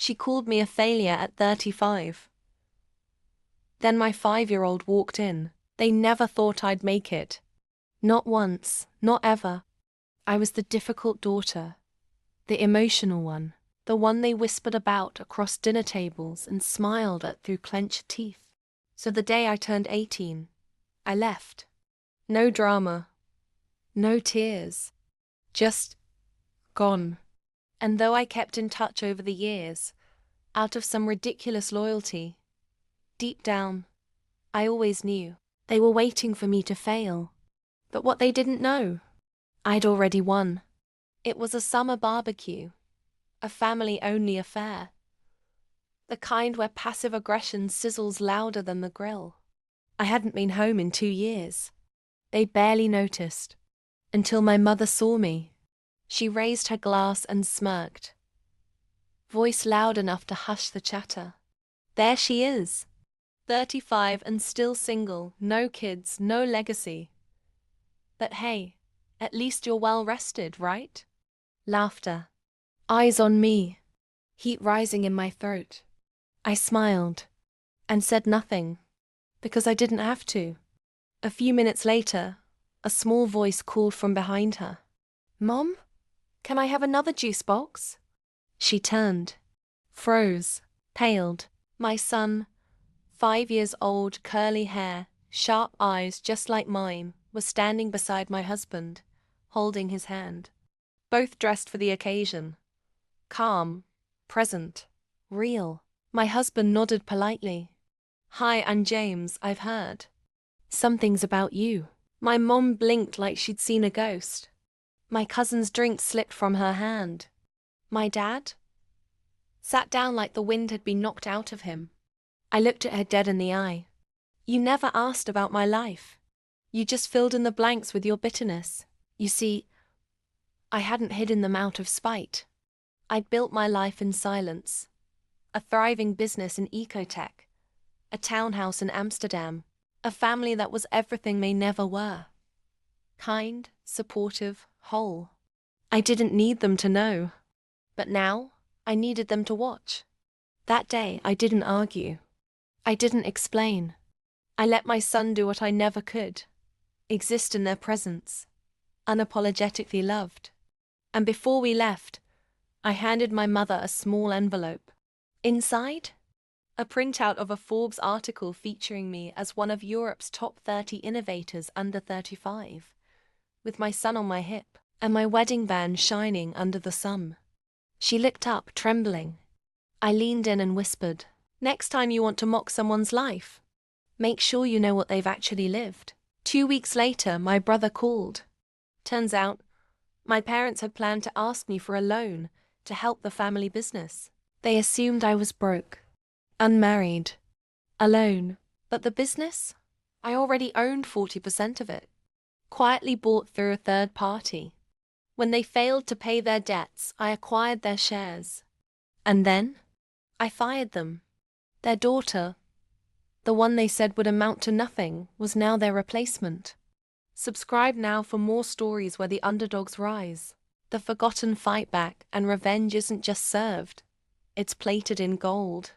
She called me a failure at 35. Then my 5-year-old walked in. They never thought I'd make it. Not once, not ever. I was the difficult daughter, the emotional one, the one they whispered about across dinner tables and smiled at through clenched teeth. So the day I turned 18, I left. No drama, no tears, just gone. And though I kept in touch over the years, out of some ridiculous loyalty, deep down, I always knew they were waiting for me to fail. But what they didn't know, I'd already won. It was a summer barbecue, a family-only affair. The kind where passive aggression sizzles louder than the grill. I hadn't been home in 2 years. They barely noticed. Until my mother saw me. She raised her glass and smirked. Voice loud enough to hush the chatter. There she is. 35 and still single, no kids, no legacy. But hey, at least you're well rested, right? Laughter. Eyes on me. Heat rising in my throat. I smiled and said nothing, because I didn't have to. A few minutes later, a small voice called from behind her. Mom, can I have another juice box? She turned, froze, paled. My son, 5 years old, curly hair, sharp eyes just like mine, was standing beside my husband, holding his hand. Both dressed for the occasion. Calm, present, real. My husband nodded politely. Hi, I'm James, I've heard. Something's about you. My mom blinked like she'd seen a ghost. My cousin's drink slipped from her hand. My dad sat down like the wind had been knocked out of him. I looked at her dead in the eye. You never asked about my life. You just filled in the blanks with your bitterness. You see, I hadn't hidden them out of spite. I'd built my life in silence. A thriving business in ecotech. A townhouse in Amsterdam. A family that was everything they never were. Kind, supportive, whole. I didn't need them to know. But now, I needed them to watch. That day, I didn't argue. I didn't explain. I let my son do what I never could. Exist in their presence. Unapologetically loved. And before we left, I handed my mother a small envelope. Inside, a printout of a Forbes article featuring me as one of Europe's top 30 innovators under 35, with my son on my hip and my wedding band shining under the sun. She looked up, trembling. I leaned in and whispered, next time you want to mock someone's life, make sure you know what they've actually lived. 2 weeks later, my brother called. Turns out, my parents had planned to ask me for a loan to help the family business. They assumed I was broke, unmarried, alone. But the business? I already owned 40% of it, quietly bought through a third party. When they failed to pay their debts, I acquired their shares. And then, I fired them. Their daughter, the one they said would amount to nothing, was now their replacement. Subscribe now for more stories where the underdogs rise. The forgotten fight back, and revenge isn't just served, it's plated in gold.